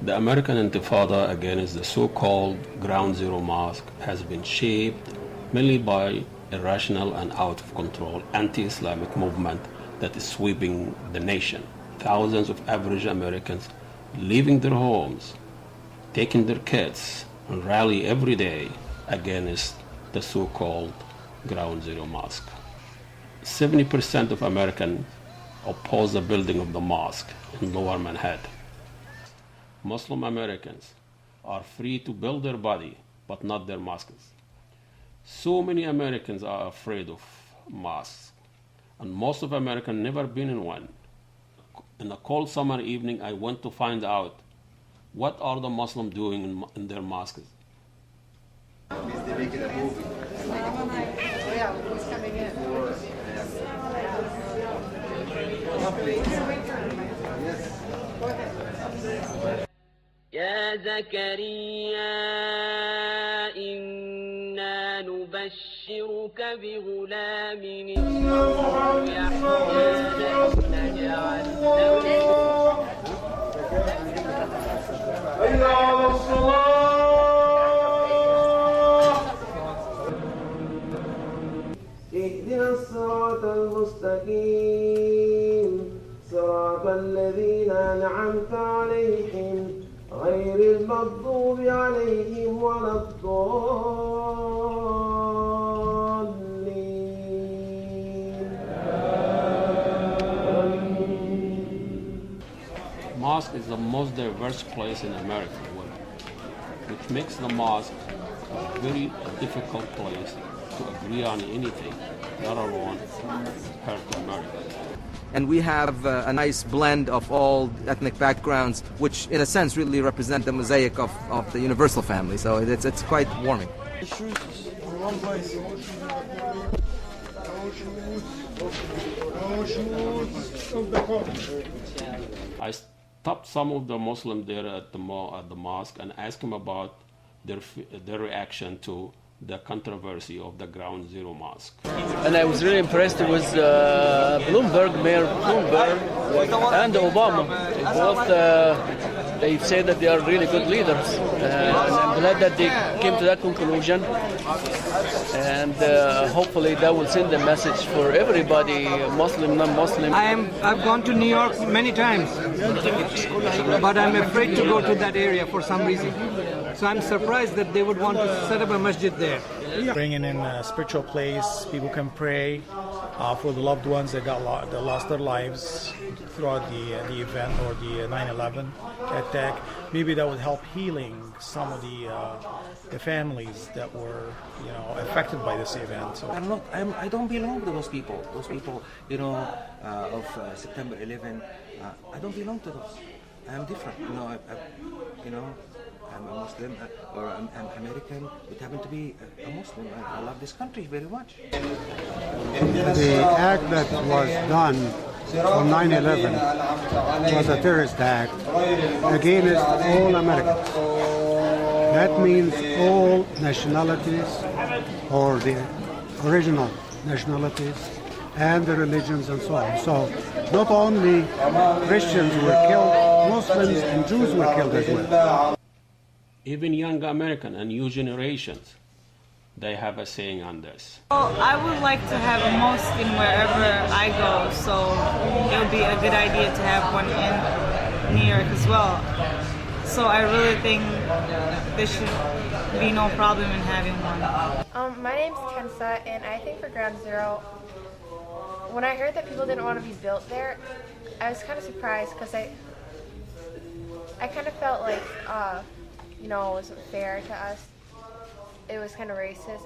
The American Intifada against the so-called Ground Zero Mosque has been shaped mainly by irrational and out of control anti-Islamic movement that is sweeping the nation. Thousands of average Americans leaving their homes, taking their kids, and rally every day against the so-called Ground Zero Mosque. 70% of Americans oppose the building of the mosque in Lower Manhattan. Muslim Americans are free to build their body, but not their mosques. So many Americans are afraid of mosques, and most of Americans never been in one. In a cold summer evening, I went to find out what are the Muslims doing in their mosques. يا زكريا إنا نبشرك بغلام اسمه يحيى نجعل اهدنا الصراط المستقيم صراط الذين أنعمت عليهم غير المغضوب عليهم ولا الضالين. Mosque is the most diverse place in America, which makes the mosque a very difficult place to agree on anything, let alone hurt Americans. And we have a nice blend of all ethnic backgrounds, which in a sense really represent the mosaic of the universal family. So it's quite warming. I stopped some of the Muslims there at the mosque and asked them about their reaction to the controversy of the Ground Zero Mosque. And I was really impressed with Mayor Bloomberg and Obama. Both, they say that they are really good leaders. And I'm glad that they came to that conclusion. And hopefully that will send a message for everybody, Muslim, non-Muslim. I've gone to New York many times, but I'm afraid to go to that area for some reason. So I'm surprised that they would want to set up a masjid there. Bringing in a spiritual place, people can pray for the loved ones that lost their lives throughout the event or the 9/11 attack. Maybe that would help healing some of the families that were affected by this event. So I don't belong to those people. Those people, of September 11. I don't belong to those. I'm different. I'm a Muslim or I'm American. It happened to be a Muslim. I love this country very much. The act that was done on 9/11 was a terrorist act against all Americans. That means all nationalities or the original nationalities and the religions and so on. So not only Christians were killed, Muslims and Jews were killed as well. Even young American and new generations, they have a saying on this. Well, I would like to have a mosque in wherever I go, so it would be a good idea to have one in New York as well. So I really think there should be no problem in having one. My name's Kensa, and I think for Ground Zero, when I heard that people didn't want to be built there, I was kind of surprised because I kind of felt like, it wasn't fair to us. It was kind of racist.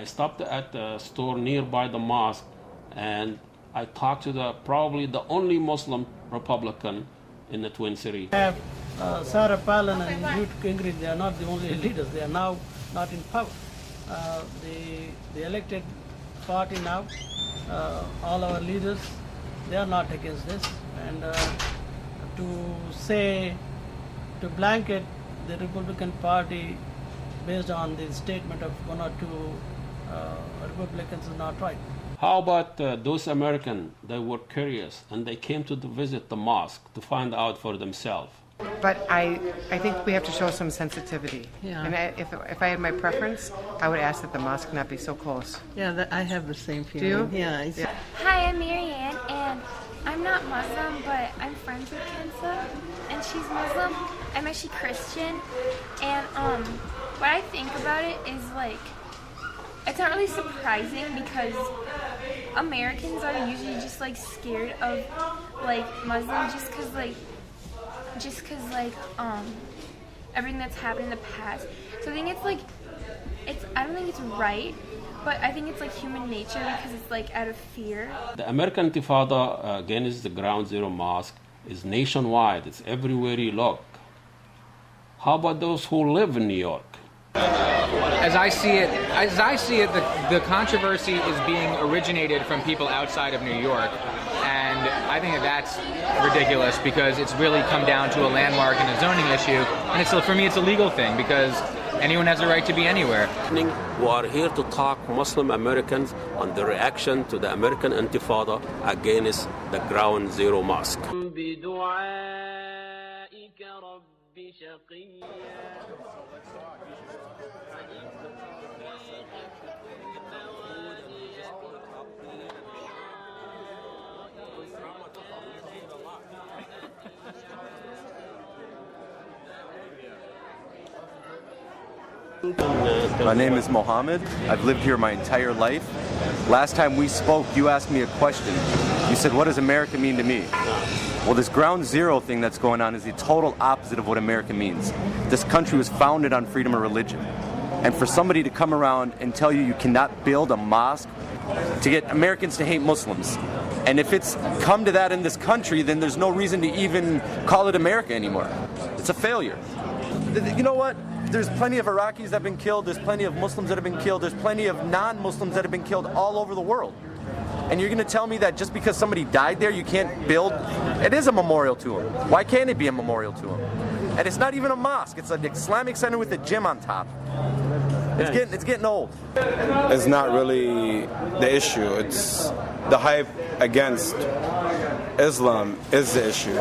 I stopped at a store nearby the mosque and I talked to probably the only Muslim Republican in the Twin Cities. Sarah Palin and Newt Gingrich, they are not the only leaders. They are now not in power. The elected party now, all our leaders, they are not against this. And to blanket the Republican Party based on the statement of one or two Republicans is not right. How about those Americans that were curious and they came to visit the mosque to find out for themselves? But I think we have to show some sensitivity. Yeah. And if I had my preference, I would ask that the mosque not be so close. Yeah, I have the same feeling. Do you? Yeah. Hi, I'm Marianne, and I'm not Muslim, but I'm friends with Kenza, and she's Muslim. I'm actually Christian, and what I think about it is like, it's not really surprising because Americans are usually just like scared of like Muslims just because everything that's happened in the past. So I think I don't think it's right, but I think it's like human nature because it's like out of fear. The American Intifada against the Ground Zero Mosque is nationwide. It's everywhere you look. How about those who live in New York? As I see it, the controversy is being originated from people outside of New York, and I think that's ridiculous because it's really come down to a landmark and a zoning issue, and for me it's a legal thing because anyone has a right to be anywhere. We are here to talk Muslim Americans on the reaction to the American Intifada against the Ground Zero Mosque. My name is Mohammed. I've lived here my entire life. Last time we spoke, you asked me a question. You said, what does America mean to me? Well, this ground zero thing that's going on is the total opposite of what America means. This country was founded on freedom of religion. And for somebody to come around and tell you you cannot build a mosque to get Americans to hate Muslims. And if it's come to that in this country, then there's no reason to even call it America anymore. It's a failure. You know what? There's plenty of Iraqis that have been killed, there's plenty of Muslims that have been killed, there's plenty of non-Muslims that have been killed all over the world. And you're going to tell me that just because somebody died there, you can't build? It is a memorial to him. Why can't it be a memorial to him? And it's not even a mosque, it's an Islamic center with a gym on top. It's getting old. It's not really the issue. It's the hype against Islam is the issue.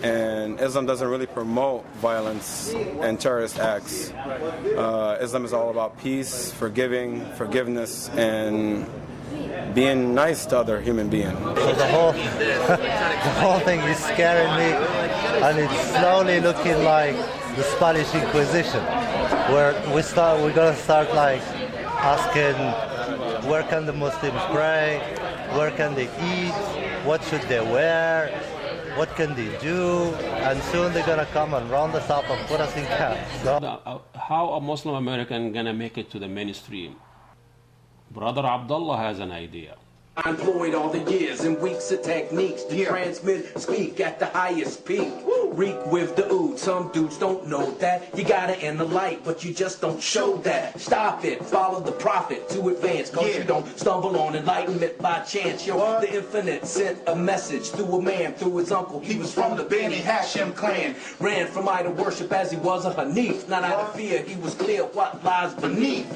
And Islam doesn't really promote violence and terrorist acts. Islam is all about peace, forgiveness, and being nice to other human beings. The whole thing is scaring me, and it's slowly looking like the Spanish Inquisition, where we're gonna start like asking, where can the Muslims pray, where can they eat, what should they wear, what can they do, and soon they're gonna come and round us up and put us in camps. So, how a Muslim American gonna make it to the mainstream? Brother Abdullah has an idea. I employed all the years and weeks of techniques to transmit, speak at the highest peak. Reek with the oud, some dudes don't know that. You gotta end the light, but you just don't show that. Stop it, follow the prophet to advance, cause you don't stumble on enlightenment by chance. Yo, the infinite sent a message through a man, through his uncle. He was from the Beni Hashem clan, ran from idol worship as he was a Hanif. Not out of fear, he was clear what lies beneath.